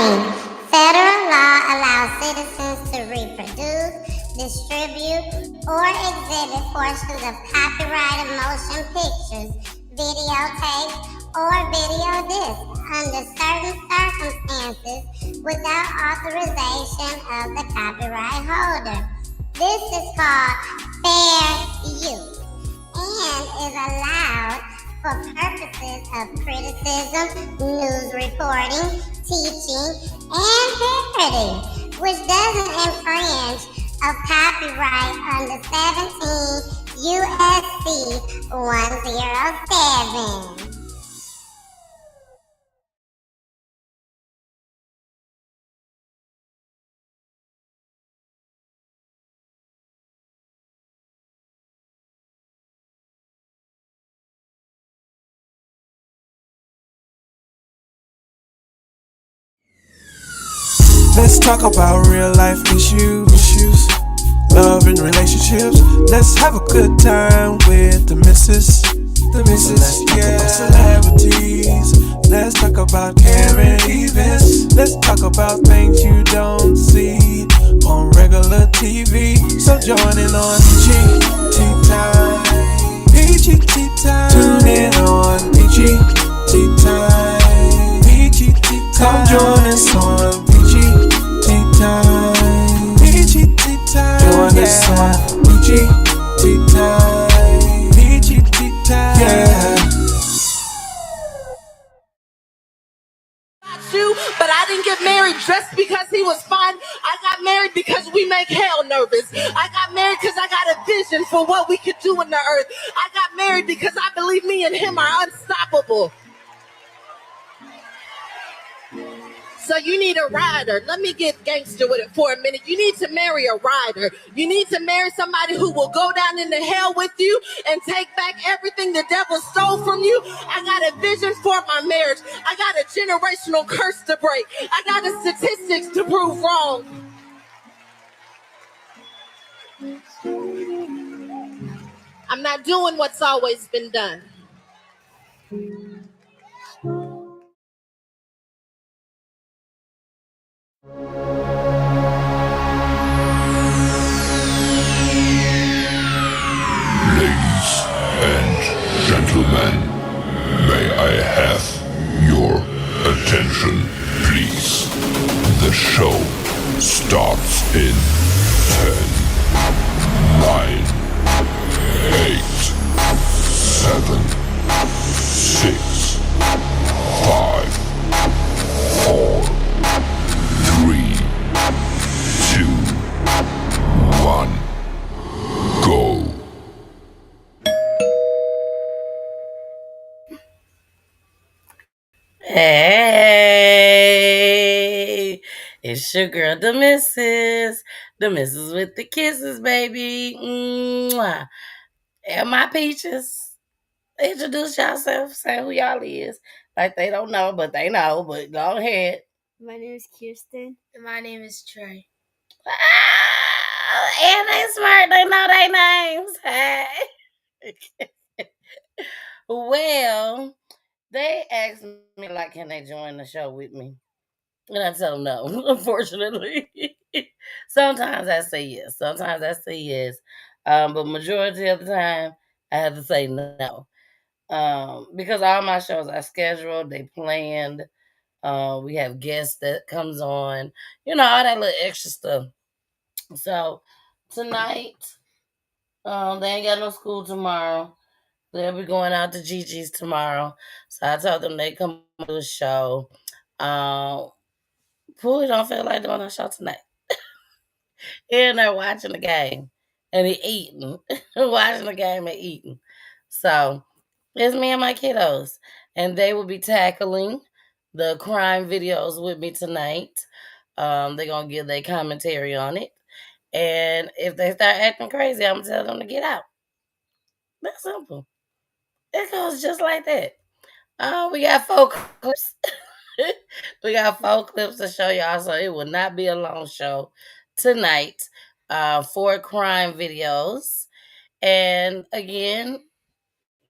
Federal law allows citizens to reproduce, distribute, or exhibit portions of copyrighted motion pictures, videotapes, or video discs under certain circumstances without authorization of the copyright holder. This is called fair use and is allowed for purposes of criticism, news reporting, teaching, and parody, which doesn't infringe of copyright under 17 USC 107. Let's talk about real life issues, love and relationships. Let's have a good time with the missus, yeah. Celebrities. Let's talk about caring events. Let's talk about things you don't see on regular TV. So join in on Peachy Tea Time. Peachy Tea Time. Tune in on Peachy Tea Time. Peachy Tea Time. Come join us on Peachy Tea Time. Peachy Tea Time. Join us on Peachy Tea Time. Peachy Tea Time. Yeah. But I didn't get married just because he was fun. I got married because we make hell nervous. I got married because I got a vision for what we could do in the earth. I got married because I believe me and him are unstoppable. So you need a rider. Let me get gangster with it for a minute. You need to marry a rider. You need to marry somebody who will go down into hell with you and take back everything the devil stole from you. I got a vision for my marriage. I got a generational curse to break. I got the statistics to prove wrong. I'm not doing what's always been done. Ladies and gentlemen, may I have your attention, please? The show starts in 10, 9, 8, 7, 6, 5, 4, 3, 2, 1, go. Hey, it's your girl, the missus with the kisses, baby. Mwah. And my peaches. Introduce yourself, say who y'all is. Like they don't know, but they know. But go ahead. My name is Kirsten. And my name is Trey. And they smart. They know their names. Hey. Well, they asked me, like, can they join the show with me? And I tell them no, unfortunately. Sometimes I say yes. Sometimes I say yes. But majority of the time, I have to say no. Because all my shows are scheduled, they planned. We have guests that comes on, all that little extra stuff. So tonight, they ain't got no school tomorrow. They'll be going out to Gigi's tomorrow. So I told them they come to the show. Pooh don't feel like doing a show tonight. And they're watching the game and he eating. Watching the game and eating. So it's me and my kiddos. And they will be tackling the crime videos with me tonight. They're going to give their commentary on it. And if they start acting crazy, I'm going to tell them to get out. That's simple. It goes just like that. We got 4 clips. We got 4 clips to show y'all, so it will not be a long show tonight. 4 crime videos. And again,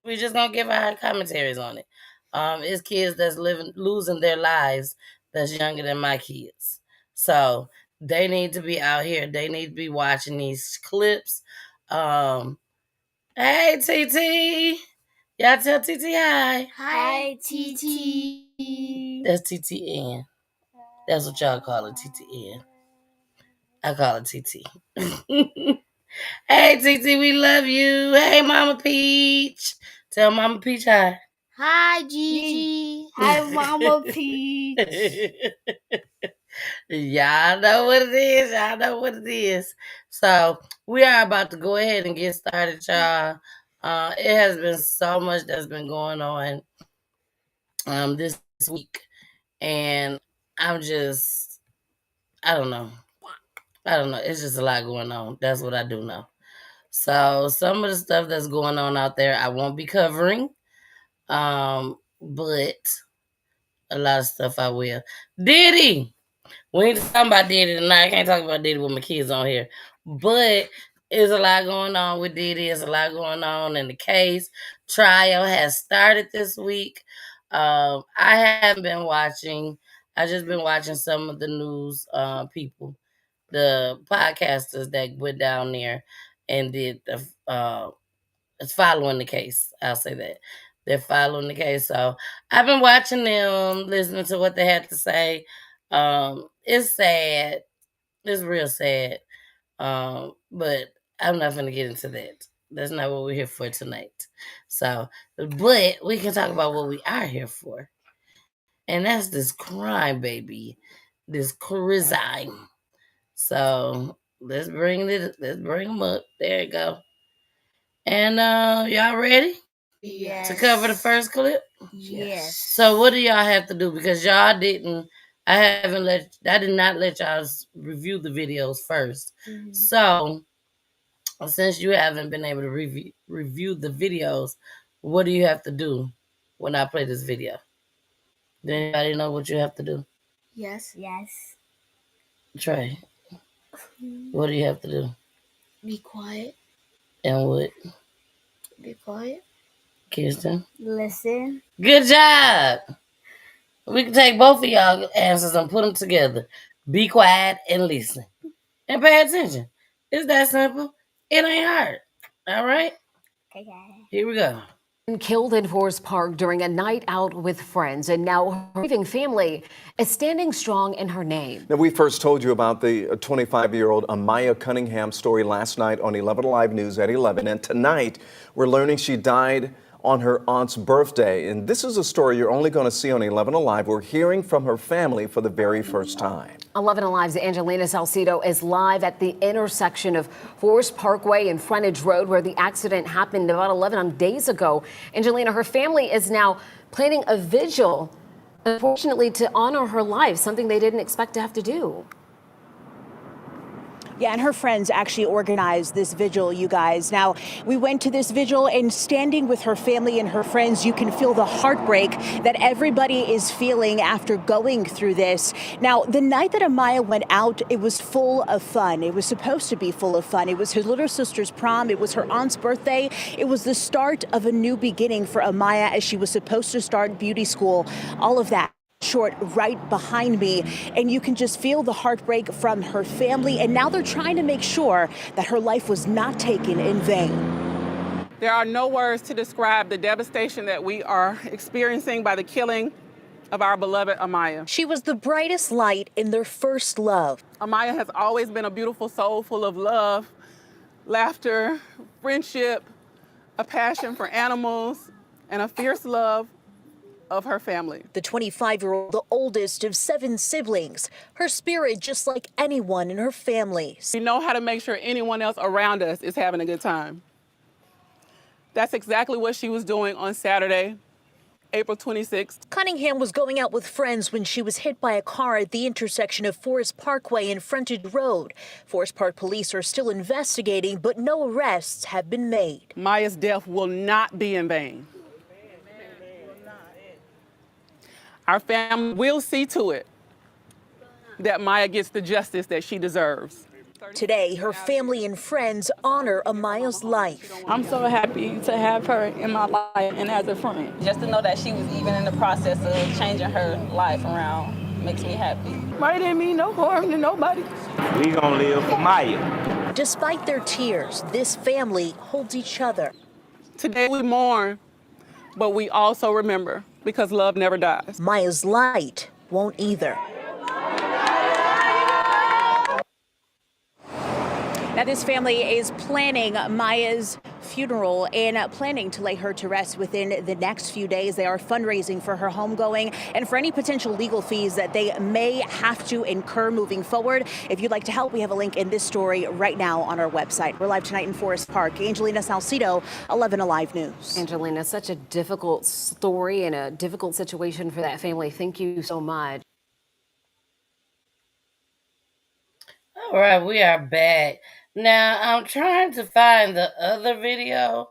we're just gonna give our commentaries on it. It's kids that's losing their lives that's younger than my kids. So they need to be out here. They need to be watching these clips. Hey, TT. Y'all tell TT hi. Hi, TT. That's TTN. That's what y'all call it, TTN. I call it TT. Hey, TT, we love you. Hey, Mama Peach. Tell Mama Peach hi. Hi, Gigi. Hi, Mama Peach. Y'all know what it is. Y'all know what it is. So we are about to go ahead and get started, y'all. It has been so much that's been going on this week, and I don't know. It's just a lot going on. That's what I do know. So some of the stuff that's going on out there, I won't be covering. But a lot of stuff I will. Diddy. We ain't talking about Diddy tonight. I can't talk about Diddy with my kids on here. But there's a lot going on with Diddy. There's a lot going on in the case. Trial has started this week. I haven't been watching. I just been watching some of the news people, the podcasters that went down there and did the it's following the case. I'll say that. They're following the case. So I've been watching them, listening to what they had to say. It's sad. It's real sad. But I'm not going to get into that. That's not what we're here for tonight. So, but we can talk about what we are here for. And that's this crime, baby. This crime. So let's bring them up. There you go. And y'all ready? Yes. To cover the first clip? Yes. So what do y'all have to do? Because y'all didn't, I did not let y'all review the videos first. Mm-hmm. So since you haven't been able to review the videos, what do you have to do when I play this video? Does anybody know what you have to do? Yes. Trey, what do you have to do? Be quiet. And what? Be quiet. Kirsten? Listen. Good job. We can take both of y'all answers and put them together. Be quiet and listen. And pay attention. It's that simple. It ain't hard. All right? Okay. Here we go. Killed in Forest Park during a night out with friends, and now her grieving family is standing strong in her name. Now, we first told you about the 25-year-old Amaya Cunningham story last night on 11 Alive News at 11, and tonight we're learning she died on her aunt's birthday. And this is a story you're only going to see on 11 Alive. We're hearing from her family for the very first time. 11 Alive's Angelina Salcido is live at the intersection of Forest Parkway and Frontage Road, where the accident happened about 11 days ago. Angelina, her family is now planning a vigil, unfortunately, to honor her life, something they didn't expect to have to do. Yeah, and her friends actually organized this vigil, you guys. Now, we went to this vigil, and standing with her family and her friends, you can feel the heartbreak that everybody is feeling after going through this. Now, the night that Amaya went out, it was full of fun. It was supposed to be full of fun. It was her little sister's prom. It was her aunt's birthday. It was the start of a new beginning for Amaya as she was supposed to start beauty school. All of that short right behind me, and you can just feel the heartbreak from her family, and now they're trying to make sure that her life was not taken in vain. There are no words to describe the devastation that we are experiencing by the killing of our beloved Amaya. She was the brightest light in their first love. Amaya has always been a beautiful soul full of love, laughter, friendship, a passion for animals, and a fierce love of her family. The 25-year-old, the oldest of 7 siblings, her spirit just like anyone in her family. We know how to make sure anyone else around us is having a good time. That's exactly what she was doing on Saturday, April 26th. Cunningham was going out with friends when she was hit by a car at the intersection of Forest Parkway and Frontage Road. Forest Park police are still investigating, but no arrests have been made. Maya's death will not be in vain. Our family will see to it that Maya gets the justice that she deserves. Today, her family and friends honor Amaya's life. I'm so happy to have her in my life and as a friend. Just to know that she was even in the process of changing her life around makes me happy. Maya didn't mean no harm to nobody. We gonna live for Maya. Despite their tears, this family holds each other. Today we mourn, but we also remember, because love never dies. Maya's light won't either. Now, this family is planning Maya's funeral and planning to lay her to rest within the next few days. They are fundraising for her homegoing and for any potential legal fees that they may have to incur moving forward. If you'd like to help, we have a link in this story right now on our website. We're live tonight in Forest Park. Angelina Salcido, 11 Alive News. Angelina, such a difficult story and a difficult situation for that family. Thank you so much. All right, we are back. Now, I'm trying to find the other video.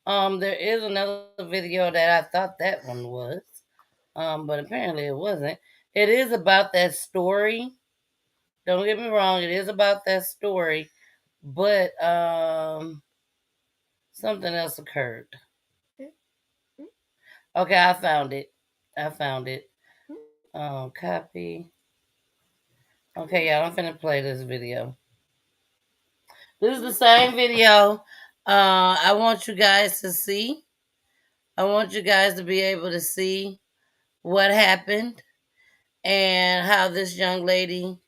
There is another video that I thought that one was, but apparently it wasn't. It is about that story. Don't get me wrong, it is about that story, but something else occurred. Okay, I found it. Copy. Okay, y'all, I'm finna play this video. This is the same video I want you guys to see. I want you guys to be able to see what happened and how this young lady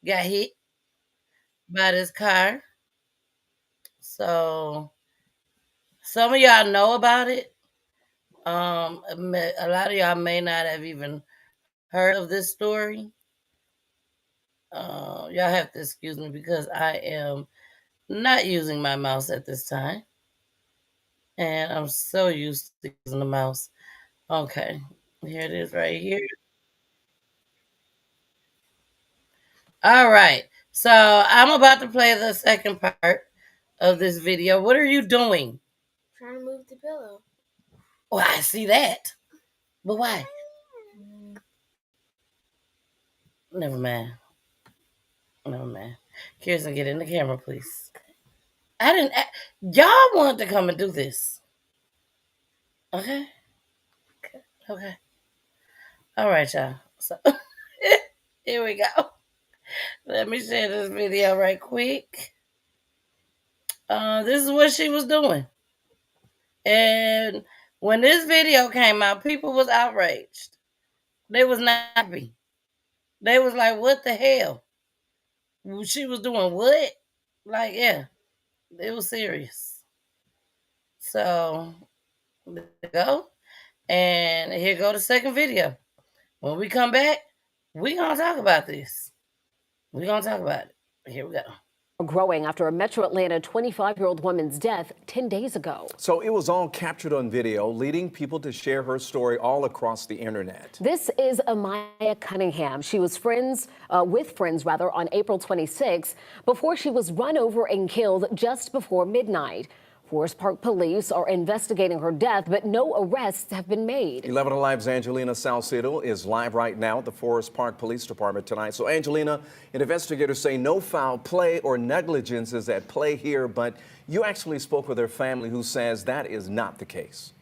got hit by this car. So some of y'all know about it. A lot of y'all may not have even heard of this story. Y'all have to excuse me because I am not using my mouse at this time. And I'm so used to using the mouse. Okay, here it is right here. All right, so I'm about to play the second part of this video. What are you doing? Trying to move the pillow. Well, I see that. But why? Never mind. Kirsten, get in the camera, please. Y'all wanted to come and do this. Okay. All right, y'all. So, here we go. Let me share this video right quick. This is what she was doing. And when this video came out, people was outraged. They was not happy. They was like, what the hell? She was doing what? Like, yeah, it was serious. So, there you go. And here go the second video. When we come back, we going to talk about this. We're going to talk about it. Here we go. Growing after a Metro Atlanta 25-year-old woman's death 10 days ago. So it was all captured on video, leading people to share her story all across the internet. This is Amaya Cunningham. She was with friends on April 26 before she was run over and killed just before midnight. Forest Park police are investigating her death, but no arrests have been made. 11 Alive's Angelina Salcido is live right now at the Forest Park Police Department tonight. So, Angelina, investigators say no foul play or negligence is at play here, but you actually spoke with her family who says that is not the case.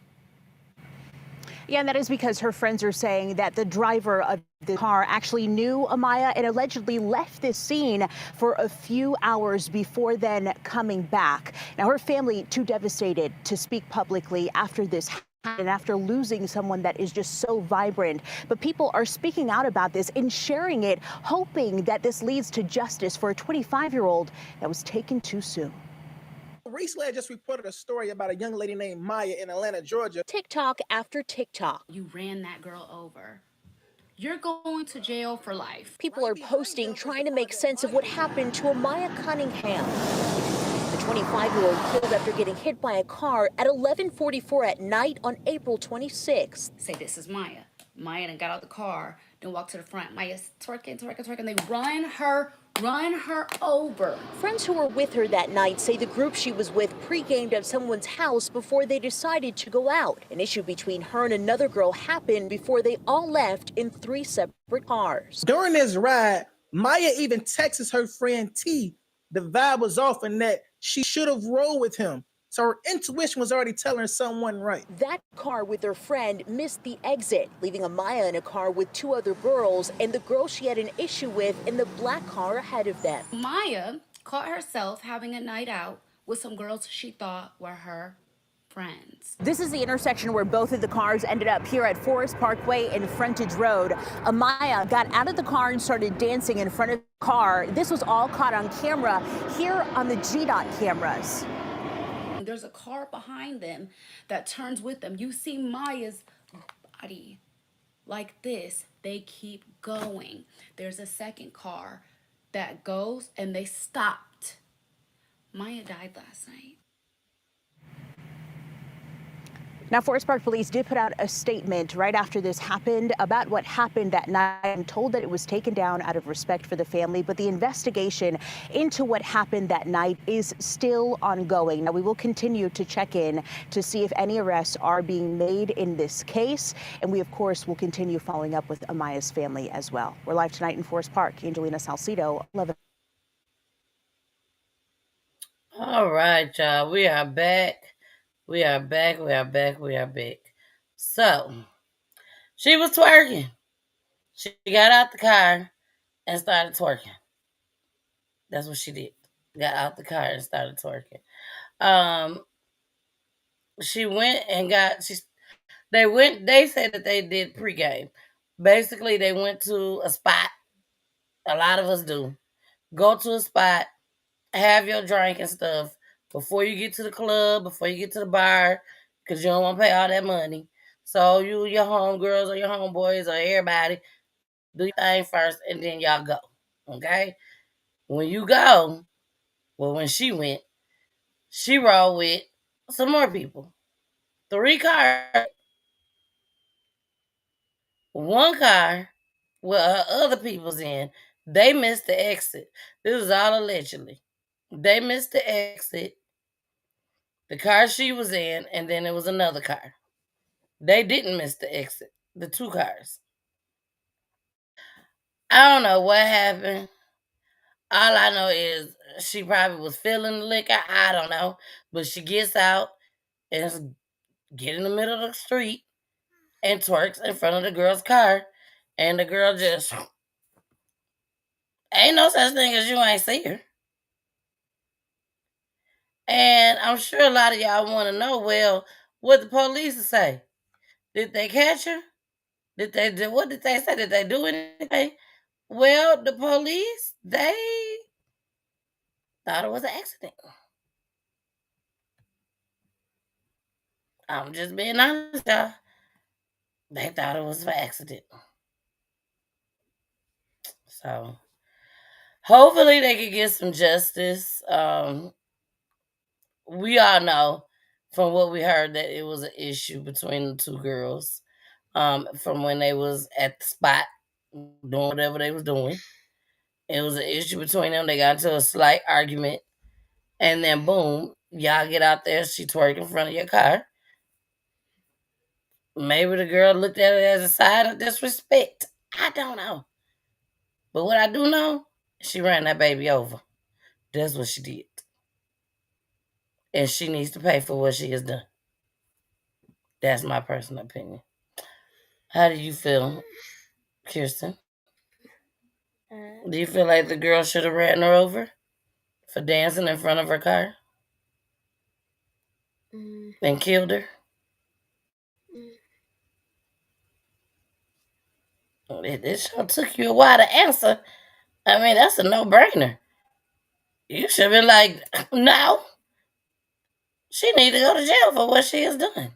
Yeah, and that is because her friends are saying that the driver of the car actually knew Amaya and allegedly left this scene for a few hours before then coming back. Now, her family too devastated to speak publicly after this and after losing someone that is just so vibrant. But people are speaking out about this and sharing it, hoping that this leads to justice for a 25-year-old that was taken too soon. Recently, I just reported a story about a young lady named Maya in Atlanta, Georgia. TikTok after TikTok. You ran that girl over. You're going to jail for life. People are posting, trying to make sense of what happened to Amaya Cunningham. The 25-year-old killed after getting hit by a car at 11:44 at night on April 26th. Say, this is Maya. Maya then got out the car, then walked to the front. Maya's twerking. They run her over. Friends who were with her that night say the group she was with pre-gamed at someone's house before they decided to go out. An issue between her and another girl happened before they all left in 3 separate cars. During this ride, Maya even texts her friend T. The vibe was off and that she should have rolled with him. So her intuition was already telling her something wasn't right. That car with her friend missed the exit, leaving Amaya in a car with 2 other girls and the girl she had an issue with in the black car ahead of them. Maya caught herself having a night out with some girls she thought were her friends. This is the intersection where both of the cars ended up here at Forest Parkway and Frontage Road. Amaya got out of the car and started dancing in front of the car. This was all caught on camera here on the GDOT cameras. There's a car behind them that turns with them. You see Maya's body like this. They keep going. There's a second car that goes and they stopped. Maya died last night. Now, Forest Park Police did put out a statement right after this happened about what happened that night and told that it was taken down out of respect for the family. But the investigation into what happened that night is still ongoing. Now, we will continue to check in to see if any arrests are being made in this case. And we, of course, will continue following up with Amaya's family as well. We're live tonight in Forest Park. Angelina Salcido, 11. All right, y'all. We are back. We are back. So, she was twerking. She got out the car and started twerking. That's what she did. Got out the car and started twerking. She went and they said that they did pregame. Basically, they went to a spot. A lot of us do. Go to a spot, have your drink and stuff before you get to the club, before you get to the bar, because you don't want to pay all that money. So you, your homegirls or your homeboys or everybody, do your thing first and then y'all go. Okay? When you go, when she went, she rolled with some more people. 3 cars. One car with her other people's in, they missed the exit. This is all allegedly. They missed the exit. The car she was in, and then there was another car. They didn't miss the exit. The 2 cars. I don't know what happened. All I know is she probably was feeling the liquor. I don't know. But she gets out and get in the middle of the street and twerks in front of the girl's car. And the girl just, ain't no such thing as you ain't see her. And I'm sure a lot of y'all want to know, well, what the police say? Did they catch her? What did they say? Did they do anything? Well, the police, they thought it was an accident. I'm just being honest, y'all. They thought it was an accident. So, hopefully they could get some justice. We all know from what we heard that it was an issue between the 2 girls. From when they was at the spot doing whatever they was doing. It was an issue between them. They got into a slight argument. And then boom, y'all get out there, she twerk in front of your car. Maybe the girl looked at it as a sign of disrespect. I don't know. But what I do know, she ran that baby over. That's what she did. And she needs to pay for what she has done. That's my personal opinion. How do you feel, Kirsten? Do you feel like the girl should have ran her over for dancing in front of her car? And killed her? It sure took you a while to answer. I mean, that's a no-brainer. You should have been like, no. She need to go to jail for what she has done.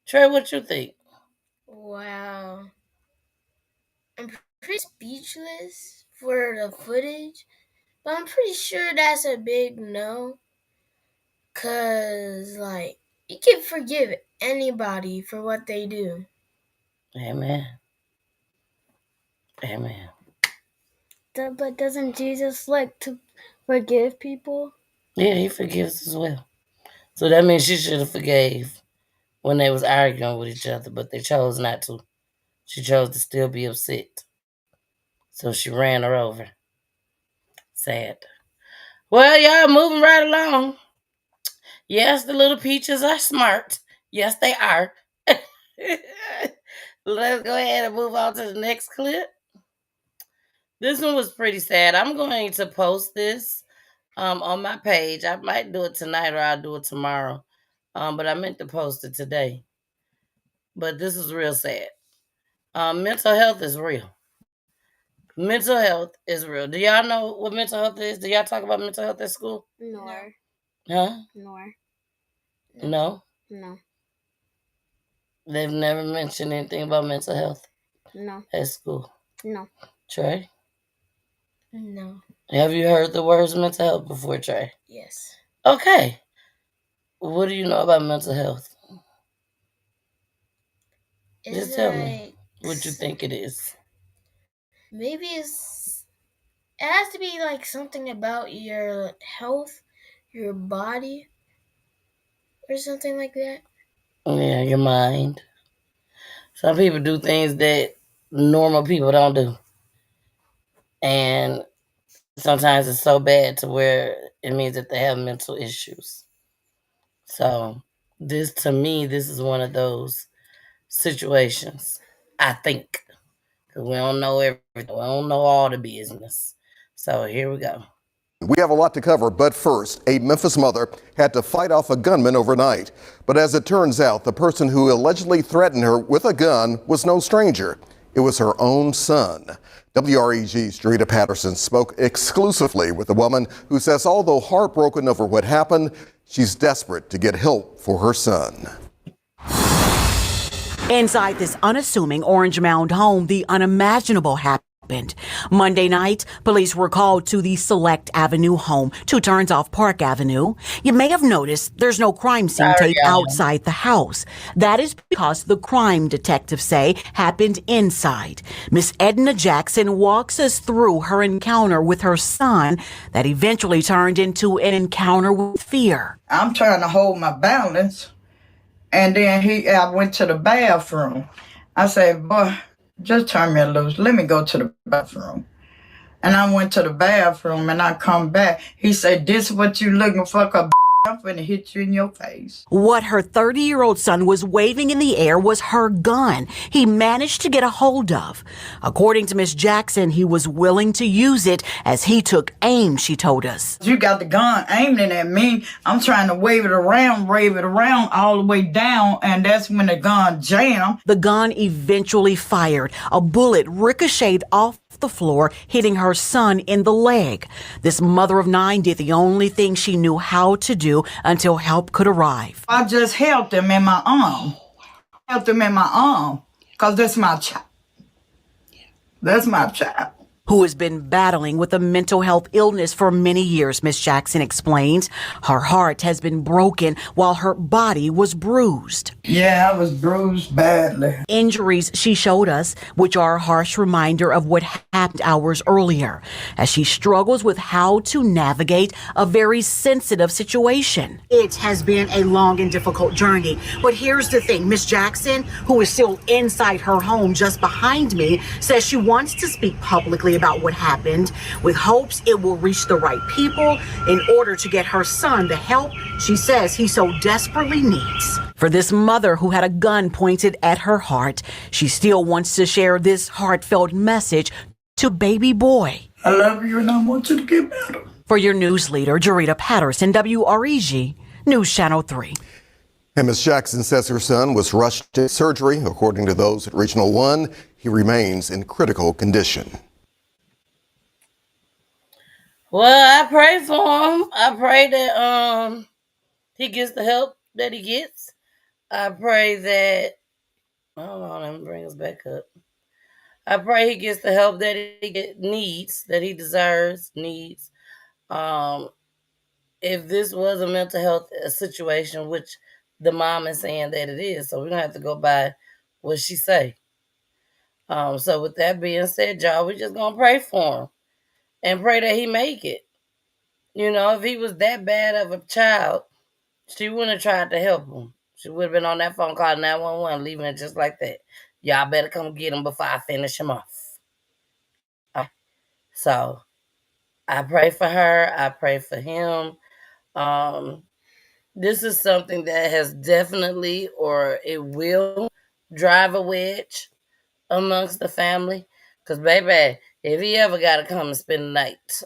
Trey, what you think? Wow. I'm pretty speechless for the footage, but I'm pretty sure that's a big no. Cause, like, you can forgive anybody for what they do. Amen. Amen. But doesn't Jesus like to forgive people? Yeah, he forgives as well. So that means she should have forgave when they was arguing with each other, but they chose not to. She chose to still be upset. So she ran her over. Sad. Well, y'all moving right along. Yes, the little peaches are smart. Yes, they are. Let's go ahead and move on to the next clip. This one was pretty sad. I'm going to post this on my page. I might do it tonight or I'll do it tomorrow. But I meant to post it today. But this is real sad. Mental health is real. Mental health is real. Do y'all know what mental health is? Do y'all talk about mental health at school? Nor. Huh? Nor. No? No. They've never mentioned anything about mental health No. at school. No. Trey? No. Have you heard the words mental health before, Trey? Yes. Okay. What do you know about mental health? Just tell me what you think it is. Maybe it has to be like something about your health, your body, or something like that. Yeah, your mind. Some people do things that normal people don't do. And sometimes it's so bad to where it means that they have mental issues. So to me, this is one of those situations, I think. Because we don't know everything. We don't know all the business. So here we go. We have a lot to cover, but first, a Memphis mother had to fight off a gunman overnight. But as it turns out, the person who allegedly threatened her with a gun was no stranger. It was her own son. WREG's Jarita Patterson spoke exclusively with a woman who says although heartbroken over what happened, she's desperate to get help for her son. Inside this unassuming Orange Mound home, the unimaginable happened. Monday night, police were called to the Select Avenue home, 2 turns off Park Avenue. You may have noticed there's no crime scene tape outside the house. That is because the crime detectives say happened inside. Miss Edna Jackson walks us through her encounter with her son that eventually turned into an encounter with fear. I'm trying to hold my balance. And then I went to the bathroom. I said, boy, just turn me loose. Let me go to the bathroom. And I went to the bathroom and I come back. He said, this what you looking for? 'Cause I'm finna hit you in your face. What her 30-year-old son was waving in the air was her gun he managed to get a hold of. According to Miss Jackson, he was willing to use it as he took aim, she told us. You got the gun aiming at me. I'm trying to wave it around all the way down, and that's when the gun jammed. The gun eventually fired. A bullet ricocheted off the floor, hitting her son in the leg. This mother of 9 did the only thing she knew how to do until help could arrive. I just helped him in my arm. Because that's my child. That's my child. Who has been battling with a mental health illness for many years, Miss Jackson explains. Her heart has been broken while her body was bruised. Yeah, I was bruised badly. Injuries she showed us, which are a harsh reminder of what happened hours earlier, as she struggles with how to navigate a very sensitive situation. It has been a long and difficult journey, but here's the thing. Miss Jackson, who is still inside her home just behind me, says she wants to speak publicly about what happened, with hopes it will reach the right people in order to get her son the help she says he so desperately needs. For this mother who had a gun pointed at her heart, she still wants to share this heartfelt message to baby boy. I love you and I want you to get better. For your news leader, Jarita Patterson, WREG News Channel 3. And Ms. Jackson says her son was rushed to surgery. According to those at Regional 1, he remains in critical condition. Well, I pray for him. I pray that he gets the help that he gets. I pray that hold on, let me bring us back up. I pray he gets the help that he needs, that he deserves, needs. If this was a mental health situation, which the mom is saying that it is, so we're gonna have to go by what she say. So with that being said, y'all, we're just gonna pray for him and pray that he make it. You know, if he was that bad of a child, she wouldn't have tried to help him. She would have been on that phone call 911, leaving it just like that. Y'all better come get him before I finish him off. So I pray for her. I pray for him. This is something that has definitely, or it will drive a wedge amongst the family. Because, baby, if he ever got to come and spend the night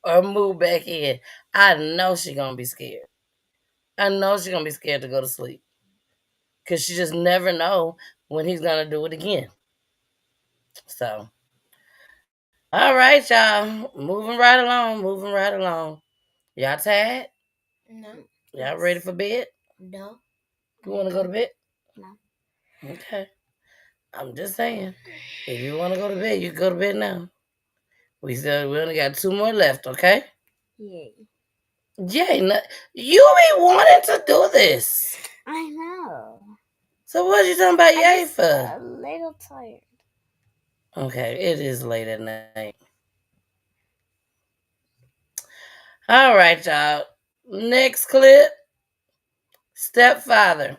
or move back in, I know she going to be scared. I know she's going to be scared to go to sleep. Because she just never know when he's going to do it again. So, all right, y'all. Moving right along. Y'all tired? No. Y'all ready for bed? No. You want to go to bed? No. Okay. I'm just saying. If you want to go to bed, you can go to bed now. We only got 2 more left, okay? Yay. Yay. You be wanting to do this. I know. So what you talking about yay for? A little tired. Okay, it is late at night. All right, y'all. Next clip. Stepfather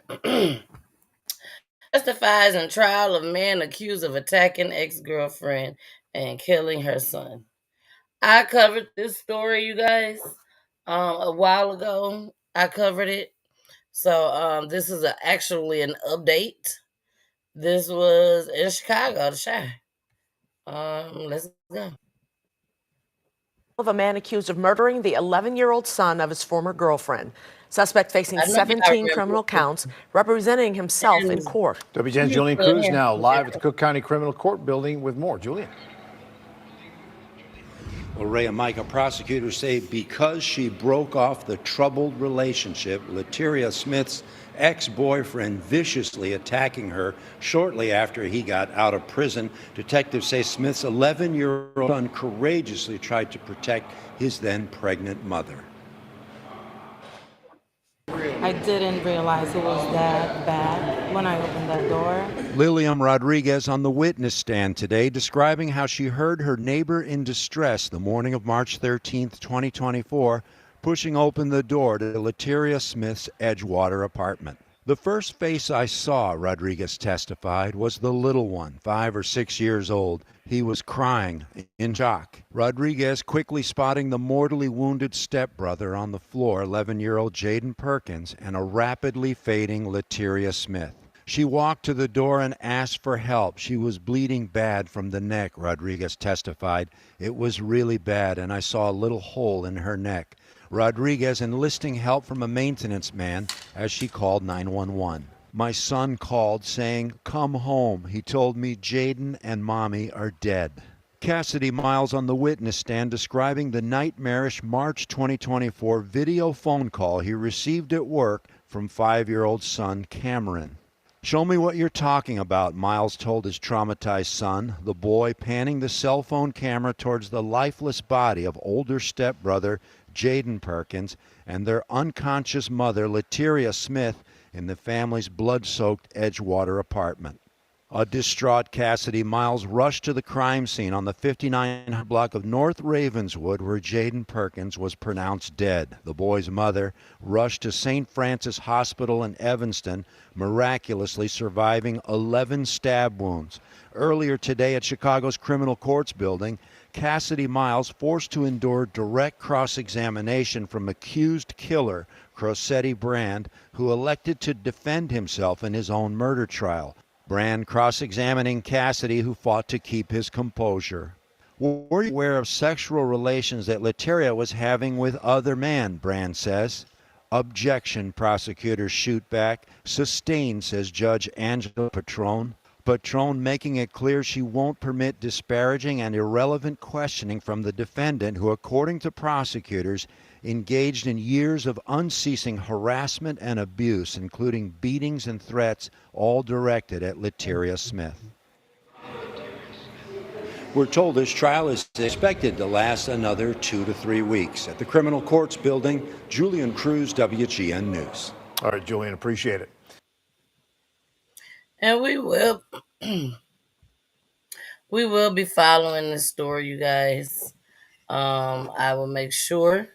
testifies in trial of man accused of attacking ex-girlfriend and killing her son. I covered this story, you guys, a while ago. I covered it. So this is actually an update. This was in Chicago, the Shy. Let's go. Of a man accused of murdering the 11-year-old son of his former girlfriend. Suspect facing 17 criminal counts, representing himself in court. WGN's Julian Cruz now live at the Cook County Criminal Court building with more. Julian. Well, Ray and Micah, prosecutors say because she broke off the troubled relationship, Lateria Smith's ex-boyfriend viciously attacking her shortly after he got out of prison. Detectives say Smith's 11-year-old son courageously tried to protect his then pregnant mother. I didn't realize it was that bad when I opened that door. Lilian Rodriguez on the witness stand today describing how she heard her neighbor in distress the morning of March 13th, 2024, pushing open the door to Lateria Smith's Edgewater apartment. The first face I saw, Rodriguez testified, was the little one, 5 or 6 years old. He was crying in shock. Rodriguez quickly spotting the mortally wounded stepbrother on the floor, 11-year-old Jaden Perkins, and a rapidly fading Lateria Smith. She walked to the door and asked for help. She was bleeding bad from the neck, Rodriguez testified. It was really bad, and I saw a little hole in her neck. Rodriguez enlisting help from a maintenance man as she called 911. My son called saying, "Come home." He told me Jaden and Mommy are dead. Cassidy Miles on the witness stand describing the nightmarish March 2024 video phone call he received at work from 5-year-old son Cameron. "Show me what you're talking about," Miles told his traumatized son, the boy panning the cell phone camera towards the lifeless body of older stepbrother Jaden Perkins and their unconscious mother Lateria Smith in the family's blood-soaked Edgewater apartment. A distraught Cassidy Miles rushed to the crime scene on the 5900 block of North Ravenswood where Jaden Perkins was pronounced dead. The boy's mother rushed to St. Francis Hospital in Evanston, miraculously surviving 11 stab wounds. Earlier today at Chicago's Criminal Courts building, Cassidy Miles forced to endure direct cross-examination from accused killer Crosetti Brand, who elected to defend himself in his own murder trial. Brand cross-examining Cassidy, who fought to keep his composure. "Were you aware of sexual relations that Lateria was having with other men?" Brand says. "Objection," prosecutors shoot back. "Sustained," says Judge Angela Patron. Patron making it clear she won't permit disparaging and irrelevant questioning from the defendant, who, according to prosecutors, engaged in years of unceasing harassment and abuse, including beatings and threats, all directed at Lateria Smith. We're told this trial is expected to last another 2 to 3 weeks. At the Criminal Courts building, Julian Cruz, WGN News. All right, Julian, appreciate it. And we will be following this story, you guys. I will make sure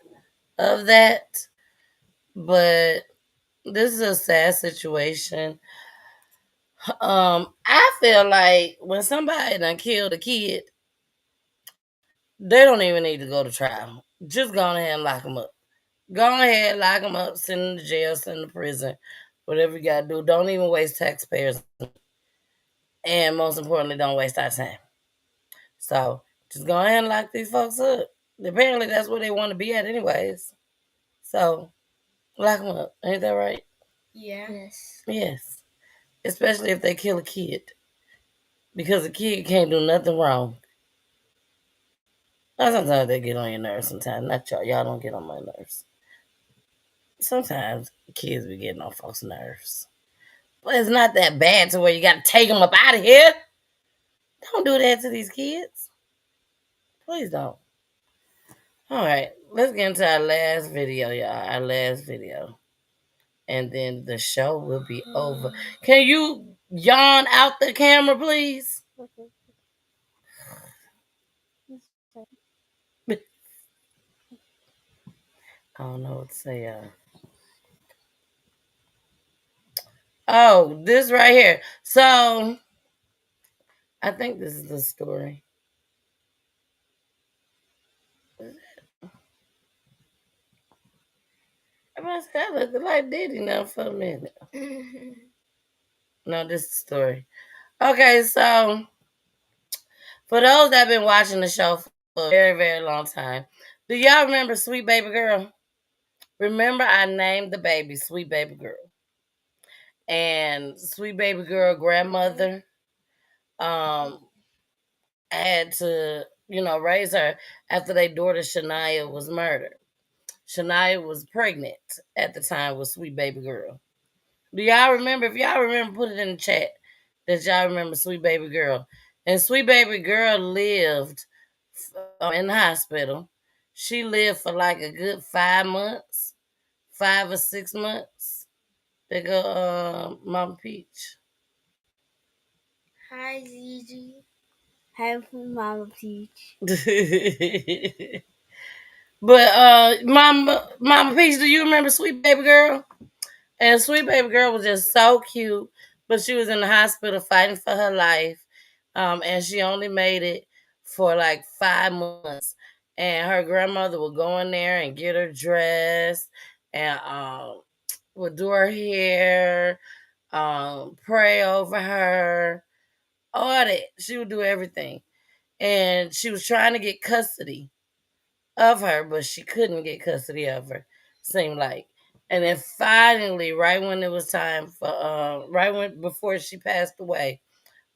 of that. But this is a sad situation. I feel like when somebody done killed a kid, they don't even need to go to trial. Just go ahead and lock them up. Go ahead, lock them up, send them to jail, send them to prison, whatever you gotta do. Don't even waste taxpayers, and most importantly, don't waste our time. So just go ahead and lock these folks up. Apparently, that's where they want to be at, anyways. So lock them up. Ain't that right? Yeah. Yes. Yes. Especially if they kill a kid, because a kid can't do nothing wrong. Now, sometimes they get on your nerves. Sometimes not y'all. Y'all don't get on my nerves. Sometimes kids be getting on folks' nerves. But it's not that bad to where you got to take them up out of here. Don't do that to these kids. Please don't. All right, let's get into our last video, y'all. Our last video. And then the show will be over. Can you yawn out the camera, please? I don't know what to say, Oh, this right here. So, I think this is the story. I must have looked like Diddy now for a minute. No, this is the story. Okay, so for those that have been watching the show for a very, very long time, do y'all remember Sweet Baby Girl? Remember, I named the baby Sweet Baby Girl. And Sweet Baby Girl grandmother had to, raise her after their daughter Shania was murdered. Shania was pregnant at the time with Sweet Baby Girl. Do y'all remember? If y'all remember, put it in the chat that y'all remember Sweet Baby Girl. And Sweet Baby Girl lived in the hospital. She lived for like a good 5 months, 5 or 6 months. They go, Mama Peach. Hi, Gigi. Hi, Mama Peach. But Mama Peach, do you remember Sweet Baby Girl? And Sweet Baby Girl was just so cute, but she was in the hospital fighting for her life, and she only made it for like 5 months. And her grandmother would go in there and get her dressed, and would do her hair, pray over her, all that. She would do everything, and she was trying to get custody of her, but she couldn't get custody of her, seemed like. And then finally, right when it was time for, before she passed away,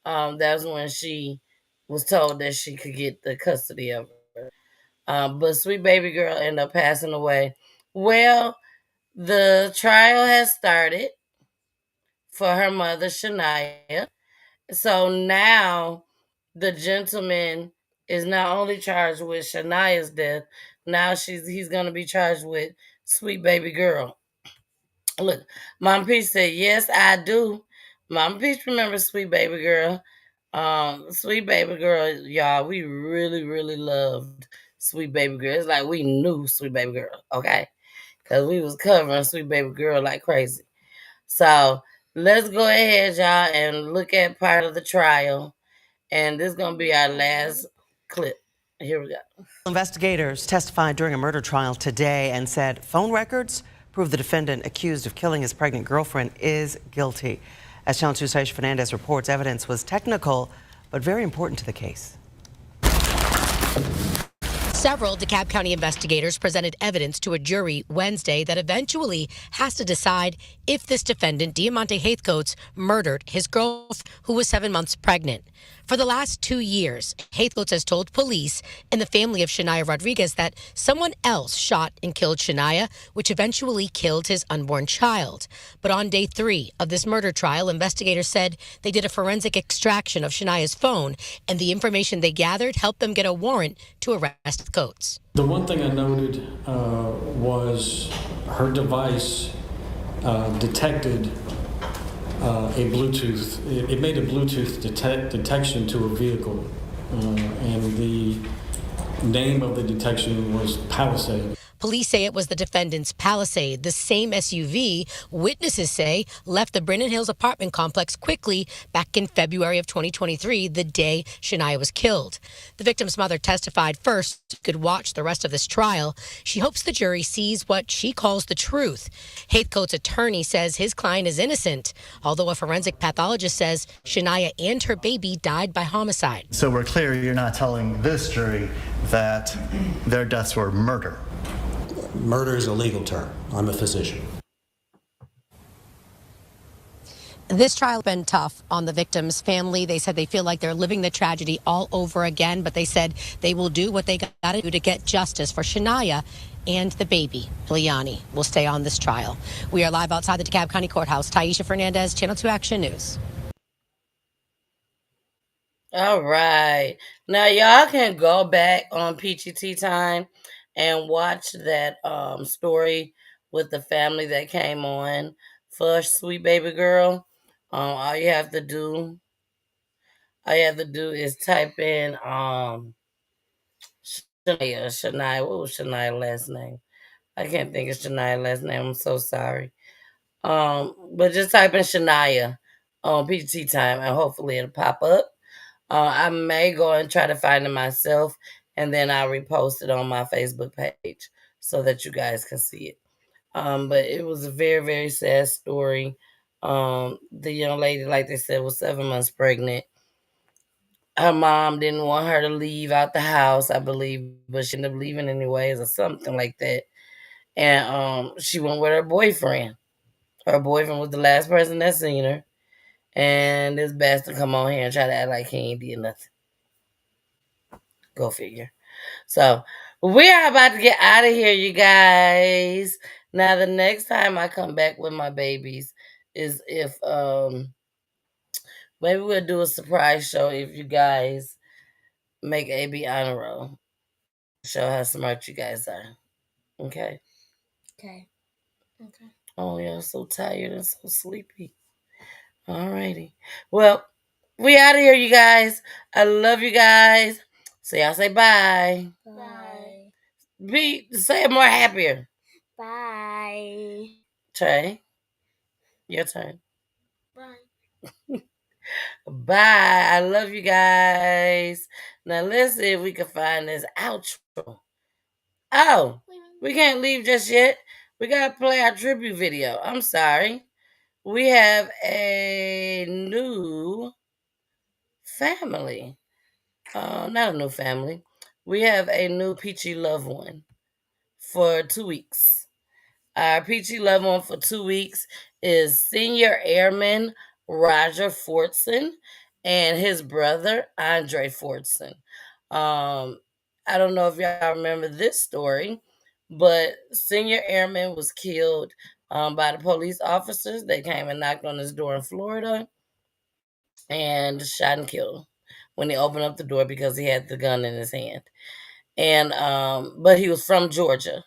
that was when she was told that she could get the custody of her. But Sweet Baby Girl ended up passing away. Well, the trial has started for her mother, Shania. So now the gentleman is not only charged with Shania's death, now he's gonna be charged with Sweet Baby Girl. Look, Mama Peach said, yes, I do. Mama Peach remembers Sweet Baby Girl. Sweet Baby Girl, y'all, we really, really loved Sweet Baby Girl. It's like we knew Sweet Baby Girl, okay? Because we was covering Sweet Baby Girl like crazy. So let's go ahead, y'all, and look at part of the trial. And this is going to be our last clip. Here we go. Investigators testified during a murder trial today and said phone records prove the defendant accused of killing his pregnant girlfriend is guilty. As Channel 2's Saish Fernandez reports, evidence was technical but very important to the case. Several DeKalb County investigators presented evidence to a jury Wednesday that eventually has to decide if this defendant, Diamante Haithcoats, murdered his girlfriend, who was 7 months pregnant. For the last 2 years, Haithcoats has told police and the family of Shania Rodriguez that someone else shot and killed Shania, which eventually killed his unborn child. But on day 3 of this murder trial, investigators said they did a forensic extraction of Shania's phone, and the information they gathered helped them get a warrant to arrest Coates. The one thing I noted was her device detected a Bluetooth. It made a Bluetooth detection to a vehicle, and the name of the detection was Palisade. Police say it was the defendant's Palisade, the same SUV witnesses say left the Brennan Hills apartment complex quickly back in February of 2023, the day Shania was killed. The victim's mother testified first could watch the rest of this trial. She hopes the jury sees what she calls the truth. Haithcote's attorney says his client is innocent, although a forensic pathologist says Shania and her baby died by homicide. So we're clear you're not telling this jury that their deaths were murder. Murder is a legal term. I'm a physician. This trial has been tough on the victim's family. They said they feel like they're living the tragedy all over again, but they said they will do what they got to do to get justice for Shania and the baby. Liani will stay on this trial. We are live outside the DeKalb County Courthouse. Taisha Fernandez, Channel 2 Action News. All right. Now, y'all can go back on Peachy Tea Time and watch that story with the family that came on for Sweet Baby Girl. All you have to do is type in Shania. What was Shania's last name? I can't think of Shania's last name. I'm so sorry. But just type in Shania on PT Time and hopefully it'll pop up. I may go and try to find it myself and then I'll repost it on my Facebook page so that you guys can see it. But it was a very, very sad story. The young lady, like they said, was 7 months pregnant. Her mom didn't want her to leave out the house, I believe, but she ended up leaving anyways or something like that. And she went with her boyfriend. Her boyfriend was the last person that seen her. And this bastard come on here and try to act like he ain't did nothing. Go figure. So we are about to get out of here, you guys. Now the next time I come back with my babies is if maybe we'll do a surprise show if you guys make AB honor roll. Show how smart you guys are. Okay. Okay. Okay. Oh, y'all so tired and so sleepy. Alrighty. Well, we out of here, you guys. I love you guys. So y'all say bye. Bye. Say it more happier. Bye. Trey, your turn. Bye. Bye. I love you guys. Now let's see if we can find this outro. Oh, we can't leave just yet. We gotta play our tribute video. I'm sorry. We have a new family. Not a new family. We have a new Peachy loved one for 2 weeks. Our Peachy loved one for 2 weeks is Senior Airman Roger Fortson and his brother Andre Fortson. I don't know if y'all remember this story, but Senior Airman was killed by the police officers. They came and knocked on his door in Florida and shot and killed him when he opened up the door because he had the gun in his hand. And but he was from Georgia.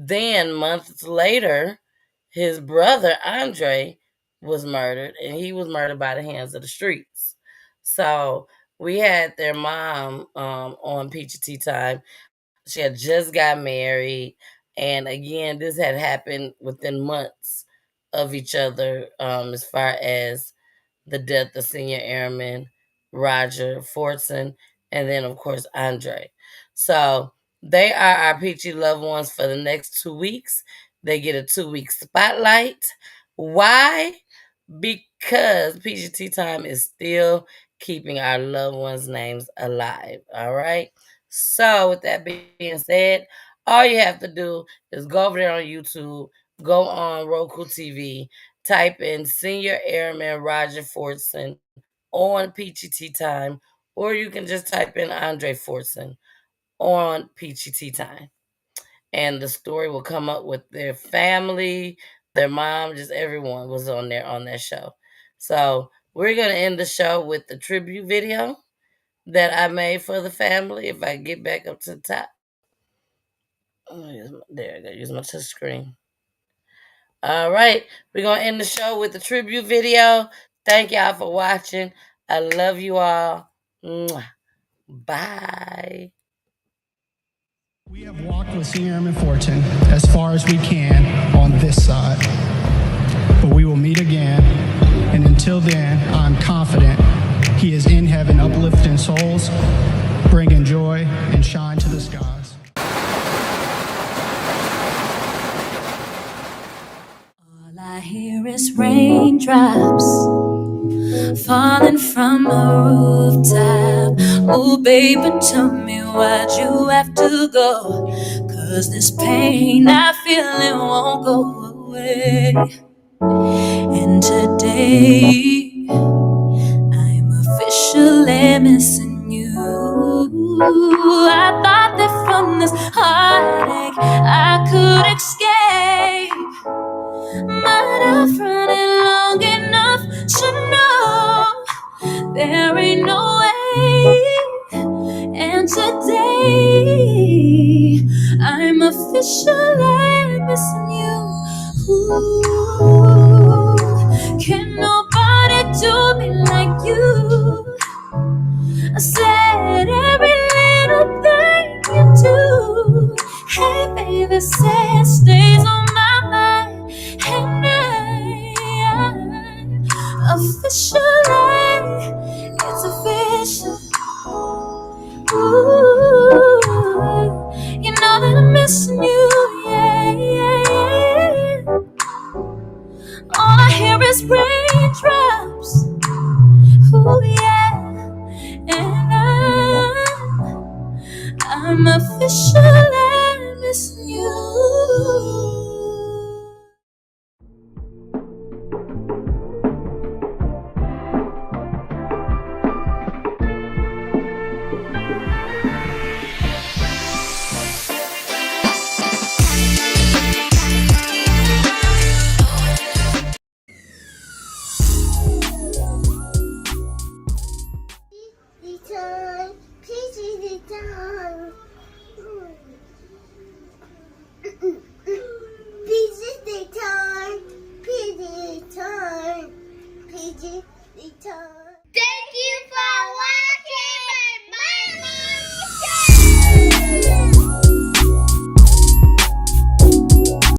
Then months later, his brother Andre was murdered, and he was murdered by the hands of the streets. So we had their mom on Peachy Tea Time. She had just got married, and again, this had happened within months of each other, as far as the death of Senior Airman Roger Fortson, and then of course Andre. So they are our Peachy loved ones for the next 2 weeks. They get a 2-week spotlight. Why? Because Peachy Tea Time is still keeping our loved ones' names alive. All right. So with that being said, all you have to do is go over there on YouTube, go on Roku TV, type in Senior Airman Roger Fortson on Peachy Tea Time, or you can just type in Andre Fortson on Peachy Tea Time. And the story will come up with their family, their mom, just everyone was on there on that show. So we're going to end the show with the tribute video that I made for the family. If I get back up to the top. There I go. Use my touch screen. All right. We're going to end the show with the tribute video. Thank y'all for watching. I love you all. Mwah. Bye. We have walked with Senior Airman Fortin as far as we can on this side, but we will meet again, and until then, I'm confident he is in heaven uplifting souls, bringing joy and shine to the skies. All I hear is raindrops falling from a rooftop. Oh, baby, tell me why'd you have to go? 'Cause this pain I feel it won't go away. And today I'm officially missing you. I thought that from this heartache I could escape, but I've run it long enough to know there ain't no way. And today I'm officially missing you. Ooh, can nobody do me like you? I said every little thing you do. Hey baby, say it stays on my mind. And officially, it's official. Ooh, you know that I'm missing you, yeah, yeah, yeah. All I hear is raindrops. Ooh, yeah, and I'm officially